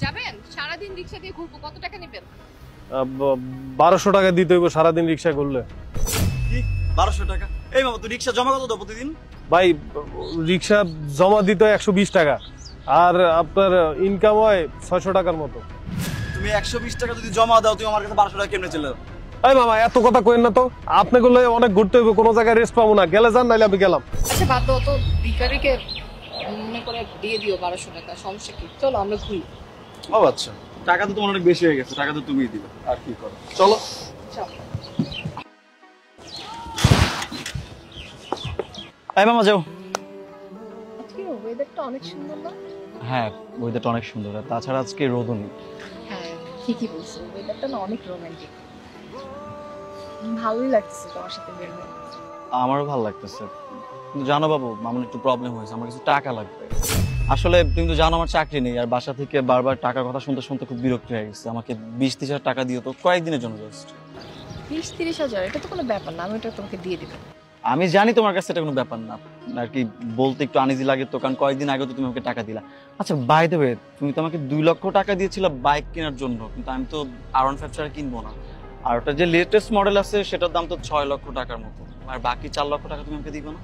যাবেন? সারাদিন রিক্সা দিয়ে ঘুরবো, কত টাকা নেবেন? 1200 টাকা দিতে হইব সারাদিন রিক্সা করলে। কি 1200 টাকা? এই মামা তুই রিক্সা জমা কত দাও প্রতিদিন? ভাই রিক্সা জমা দিতে হয় 120 টাকা, আর আপনার ইনকাম হয় 600 টাকার মতো। তুমি 120 টাকা যদি জমা দাও তুমি আমার কাছে 1200 টাকা কেমনে চলে? এই মামা এত কথা কইেন না তো, আপনি করলে অনেক ঘুরতে হইব, কোনো জায়গায় রেস্ট পাবো না, গেলে যান নাইলে আমি গেলাম। আচ্ছা বাদ দাও তো, ভিখারিকে মনে করে দিয়ে দিও 1200 টাকা, সমস্যা কি? চলো আমরা ঘুরি। ও আচ্ছা, টাকা তো তোমার অনেক বেশি হয়ে গেছে, টাকা তো তুমিই দিবে, আর কি করো, চলো। চলো। এই মামা যাও। আজকে ওয়েদারটা অনেক সুন্দর না? হ্যাঁ ওয়েদারটা অনেক সুন্দর, আর তাছাড়া আজকে রোদও নেই। হ্যাঁ ঠিকই বলছো, ওয়েদারটা না অনেক রোমান্টিক। ভালোই লাগছে তোমার সাথে বের হয়ে। আমারও ভালো লাগতেছে, কিন্তু জানো বাবু আমার একটু প্রবলেম হয়েছে, আমার কিছু টাকা লাগবে। আসলে তুমি তো জানো আমার চাকরি নেই, আর বাসা থেকে বারবার টাকার কথা শুনতে শুনতে খুব বিরক্ত হয়ে গেছে। আমাকে 20-30 হাজার টাকা দিও তো, কয়েকদিনের জন্য জাস্ট। 20-30 হাজার? এটা তো কোনো ব্যাপার না, আমি ওটা তোমাকে দিয়ে দেবো। আমি জানি তোমার কাছে এটা কোনো ব্যাপার না, আর কি বলতে একটু আনইজি লাগে তো, কারণ কয়েকদিন আগে তো তুমি আমাকে টাকা দিলা। আচ্ছা বাই দ্য ওয়ে, তুমি তো আমাকে 2 লক্ষ টাকা দিয়েছিলে বাইক কেনার জন্য, কিন্তু আমি তো R15 ছাড়া কিনবো না। আর ওটা যে লেটেস্ট মডেল আছে সেটার দাম তো 6 লক্ষ টাকার মতো, আর বাকি 4 লক্ষ টাকা তুমি আমাকে দিবে না?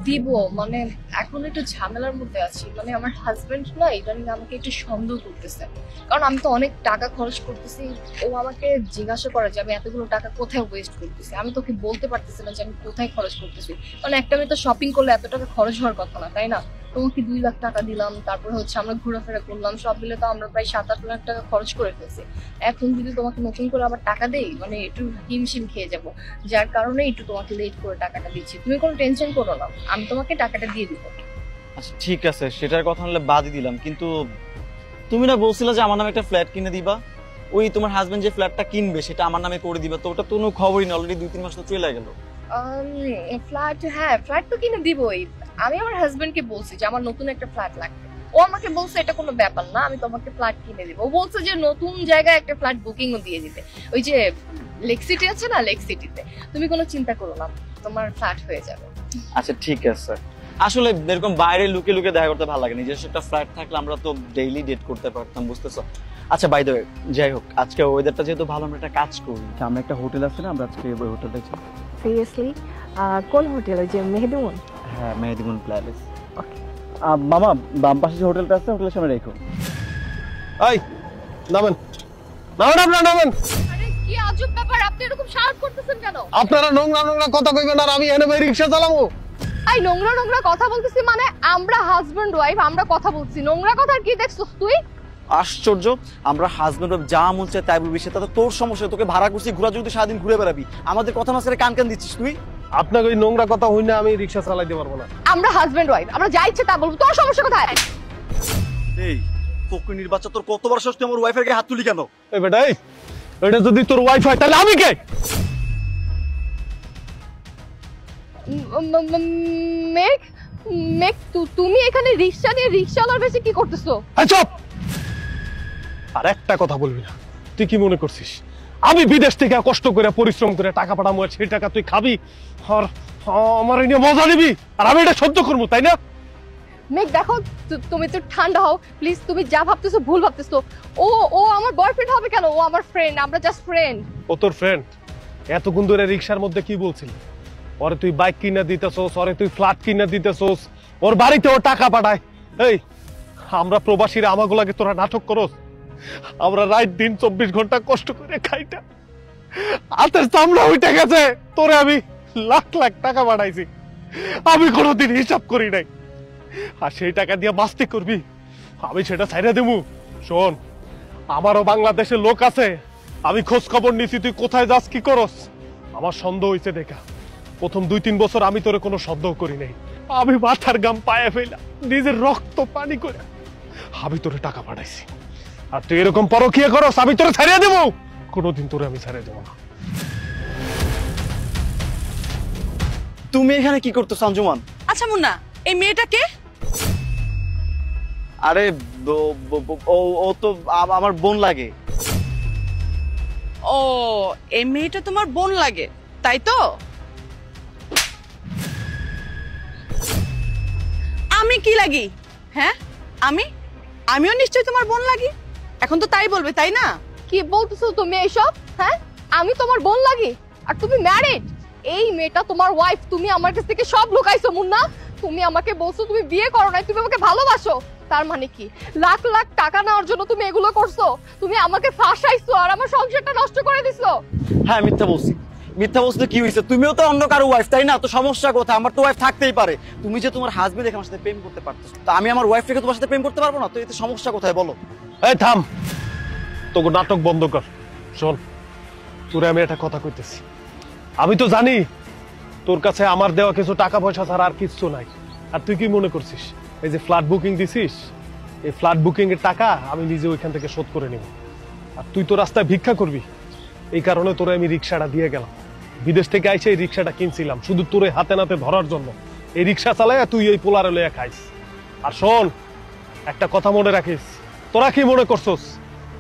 দিব মানে এখন একটু ঝামেলার মধ্যে আছি, মানে আমার হাজবেন্ড না ইদানিং আমাকে একটু সন্দেহ করতেছে, কারণ আমি তো অনেক টাকা খরচ করতেছি। ও আমাকে জিজ্ঞাসা করে যে আমি এতগুলো টাকা কোথায় ওয়েস্ট করতেছি, আমি তোকে বলতে পারতেছি না যে আমি কোথায় খরচ করতেছি। মানে একটা আমি তো শপিং করলে এত টাকা খরচ হওয়ার কথা না, তাই না? তোমাকে 2 লাখ টাকা দিলাম, তারপরে হচ্ছে আমরা ঘোরাফেরা করলাম, সব মিলে তো আমরা প্রায় 7-8 লাখ টাকা খরচ করে ফেলছি। এখন যদি তোমাকে নতুন করে আবার টাকা দেই, মানে একটু হিমশিম খেয়ে যাব, যার কারণে একটু তোমাকে লেট করে টাকাটা দিচ্ছি। তুমি কোনো টেনশন করো না, আমি তোমাকে টাকাটা দিয়ে দিব। আচ্ছা ঠিক আছে, সেটার কথা হলে বাদই দিলাম, কিন্তু তুমি না বলছিলে যে আমার নামে একটা ফ্ল্যাট কিনে দিবা? ওই তোমার হাজবেন্ড যে ফ্ল্যাটটা কিনবে সেটা আমার নামে করে দিবা, তো ওটা তো কোনো খবরই না, অলরেডি 2-3 মাস তো চলে গেল। ফ্ল্যাট, হ্যাঁ ফ্ল্যাট তো কিনে দিবই। আমি আমার হাজবেন্ডকে বলছি যে আমার নতুন একটা ফ্ল্যাট লাগবে। ও আমাকে বলছে এটা কোনো ব্যাপার না, আমি তোমাকে ফ্ল্যাট কিনে দিব। ও বলছে যে নতুন জায়গায় একটা ফ্ল্যাট বুকিংও দিয়ে দিতে, ওই যে লেক সিটি আছে না, লেক সিটিতে। তুমি কোনো চিন্তা করো না, তোমার ফ্ল্যাট হয়ে যাবে। আচ্ছা ঠিক আছে, আসলে এরকম বাইরে লুকিয়ে লুকিয়ে দেখা করতে ভালো লাগে, নিজস্ব একটা ফ্ল্যাট থাকলে আমরা তো ডেইলি ডেট করতে পারতাম, বুঝতেছো? আচ্ছা বাই দ্য ওয়ে, যাই হোক আজকে ওয়েদারটা যেহেতু ভালো, আমরা একটা কাজ করি, আমরা একটা হোটেল আছে না, আমরা আজকে ওই হোটেলটা যাই। সিরিয়াসলি? কোন হোটেল? ওই যে মেহেদিমুন? হ্যাঁ মেহেদিমুন প্যালেস। ওকে মামা বাম পাশে যে হোটেলটা আছে হোটেলের সামনে রেখো। এই নামেন, নামেন, আপনারা নামেন। আরে কি আজব ব্যাপার, আপনি এরকম শাউট করতেছেন কেন? আপনারা নোংরা নোংরা কথা কইবেন আর আমি এনে ভাই রিক্সা চালাবো? এই নোংরা নোংরা কথা বলতেছি মানে? আমরা হাজবেন্ড ওয়াইফ, আমরা কথা বলছি, নোংরা কথা কি দেখছস তুই? আশ্চর্য, আমরা হাজবেন্ড ওয়াইফ, যা মন চায় তাই বলবি, সেটা তো তোর সমস্যা। তোকে ভাড়া করছি ঘোরার জন্য, তুই সারাদিন ঘুরে বেড়াবি, আমাদের কথা মাঝখানে কান কান দিচ্ছিস তুই। আপনাকে ওই নোংরা কথা হই না আমি রিক্সা চালাইতে পারবো না। আমরা হাজবেন্ড ওয়াইফ, আমরা যা ইচ্ছে তা বলবো, তোর সমস্যা কোথায়? এই ফকিনীর বাচ্চা, তোর কত বড় সাহস তুই আমার ওয়াইফের গায়ে হাত তুলি কেন? এই বেটা, এই এটা যদি তোর ওয়াইফ হয় তাহলে আমি কে? মেঘ, মেঘ তুমি এখানে রিক্সা নিয়ে রিক্সাওয়ালার বেশি কি করতেছো? এই চুপ! আর একটা কথা বলবি না। তুই কি মনে করছিস আমি বিদেশ থেকে কষ্ট করে পরিশ্রম করে টাকা পাঠাবো, আর সেই টাকা তুই খাবি আর আমার এই নিয়ে মজা নিবি, আর আমি এটা সহ্য করবো, তাই না? মেঘ দেখো, তুমি তো ঠান্ডা হও প্লিজ, তুমি যা ভাবতেছো ভুল ভাবতেছো। ও ও আমার বয়ফ্রেন্ড হবে কেন? ও আমার ফ্রেন্ড, আমরা জাস্ট ফ্রেন্ড। ও তোর ফ্রেন্ড? এতক্ষণ ধরে রিক্সার মধ্যে কি বলছিলি? ওরে তুই বাইক কিনে দিতেছোস, ওরে তুই ফ্ল্যাট কিনে দিতেছোস, ওর বাড়িতে ও টাকা পাঠায়। এই আমরা প্রবাসীরা আমাগুলাকে তোরা নাটক করস? আমরা রাত দিন 24 ঘন্টা কষ্ট করে খাইটা হাতের চামড়া উঠে গেছে, তোরে আমি লাখ লাখ টাকা পাঠাইছি, আমি কোনোদিন হিসাব করি নাই। আর সেই টাকা দিয়ে মাস্তি করবি, আমি সেটা ছাইড়া দেবো? শোন, আমারও বাংলাদেশে লোক আছে, আমি খোঁজ খবর নিছি তুই কোথায় যাস কি করস। আমার সন্দেহ হয়েছে দেখা, প্রথম 2-3 বছর আমি তোরে কোনো সন্দেহ করি নাই। আমি মাথার গাম পায়ে ফেলা নিজের রক্ত পানি করে আমি তোরে টাকা পাঠাইছি, আর তুই এরকম পরকিয়া করস, আমি তোরে ছাড়িয়ে দেবো? কোনোদিন তোরে আমি ছাড়িয়ে দেবো না। তুমি এখানে কি করতো সঞ্জুমান? আচ্ছা মুন্না, এই মেয়েটা কে? আরে ও তো আমার বোন লাগে। ও, এই মেয়েটা তোমার বোন লাগে তাই তো? আমি কি লাগি? হ্যাঁ আমি আমিও নিশ্চয়ই তোমার বোন লাগি। এখন তো তাই বলবে, তাই না? কি বলতেছো তুমি এইসব? হ্যাঁ, আমি তোমার বোন লাগি? আর তুমি ম্যারিড? এই মেয়েটা তোমার ওয়াইফ। তুমি আমার কাছ থেকে সব লুকাইছো মুন্না। তুমি আমাকে বলছো তুমি বিয়ে করো নাই, তুমি আমাকে ভালোবাসো। তার মানে কি লাখ লাখ টাকা নেওয়ার জন্য তুমি এগুলো করছো? তুমি আমাকে ফাঁসাইছো আর আমার সংসারটা নষ্ট করে দিছো। হ্যাঁ মিথ্যা বলছি। মিথ্যা বলতে কি হয়েছে? তুমিও তো অন্য কারো ওয়াইফ, তাই না? তো সমস্যা কোথায়? আমার তো ওয়াইফ থাকতেই পারে। তুমি যে তোমার হাজবেন্ড আমার সাথে প্রেম করতে পারতেছো, তা আমি আমার ওয়াইফ রেখে তোমার সাথে প্রেম করতে পারবো না? তো এতে সমস্যা কোথায় বলো? এই থাম, তোকে নাটক বন্ধ কর। শোন, তোরে আমি একটা কথা কইতেছি। আমি তো জানি তোর কাছে আমার দেওয়া কিছু টাকা পয়সা ছাড়া আর কিচ্ছু নাই। আর তুই কি মনে করছিস এই যে ফ্ল্যাট বুকিং দিছিস, এই ফ্ল্যাট বুকিং এর টাকা আমি নিজে ওইখান থেকে শোধ করে নেব। আর তুই তো রাস্তায় ভিক্ষা করবি, এই কারণে তোরে আমি রিক্সাটা দিয়ে গেলাম। বিদেশ থেকে আইসে এই রিক্সাটা কিনছিলাম শুধু তোরে হাতে নাতে ধরার জন্য। এই রিক্সা চালায় তুই এই পোলারে লইয়া খাইস। আর শোন, একটা কথা মনে রাখিস, তোরা কি মনে করছস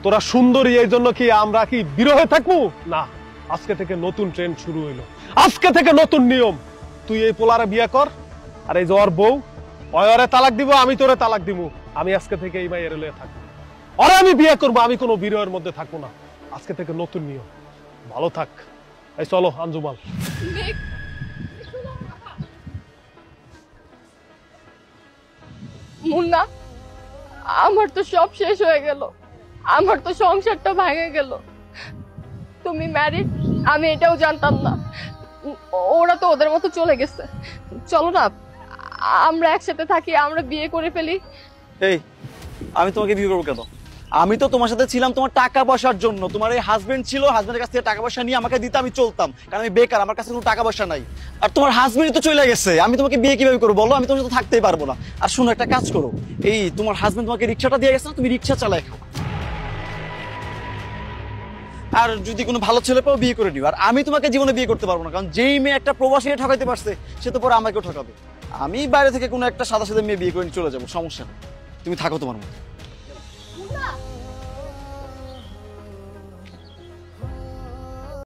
তোরা সুন্দরী এই জন্য কি আমরা কি বিরহে থাকবো? না, আজকে থেকে নতুন ট্রেন্ড শুরু হইলো, আজকে থেকে নতুন নিয়ম। তুই এই পোলারে বিয়ে কর, আর এই যে ওর বউ, ওরে তালাক দিব, আমি তোরে তালাক দিব। আমি আজকে থেকে এই মাইয়ের লইয়া থাকবো, ওরে আমি বিয়ে করবো। আমি কোনো বিরহের মধ্যে থাকবো না। আজকে থেকে নতুন নিয়ম। ভালো থাক। এই চলো আঞ্জুমাল। মুন্না, আমার তো সব শেষ হয়ে গেল। আমার তো সংসারটা ভেঙে গেল। তুমি ম্যারিড, আমি এটাও জানতাম না। ওরা তো ওদের মতো চলে গেছে। চলো না আমরা একসাথে থাকি, আমরা বিয়ে করে ফেলি। এই, আমি তোমাকে বিয়ে করবো কেন? আমি তো তোমার সাথে ছিলাম তোমার টাকা পয়সার জন্য। তোমার এই হাজবেন্ড ছিল, হাজবেন্ডের কাছ থেকে টাকা পয়সা নিয়ে আমাকে দিতে আমি চলতাম, কারণ আমি বেকার, আমার কাছে কোনো টাকা পয়সা নাই। আর তোমার হাজবেন্ডই তো চলে গেছে, আমি তোমাকে বিয়ে কিভাবে করবো বলো? আমি তোমার সাথে থাকতেই পারবো না। আর শোনো, একটা কাজ করো, এই তোমার হাজবেন্ড তোমাকে রিক্সাটা দিয়ে গেছে না, তুমি রিক্সা চালায় খাও। আর যদি কোনো ভালো ছেলে পাও বিয়ে করে নিও। আর আমি তোমাকে জীবনে বিয়ে করতে পারবো না, কারণ যেই মেয়ে একটা প্রবাসীকে ঠকাইতে পারছে সে তো পরে আমাকেও ঠকাবে। আমি বাইরে থেকে কোনো একটা সাদা সাদা মেয়ে বিয়ে করে নিয়ে চলে যাবো, সমস্যা নেই। তুমি থাকো তোমার মতো।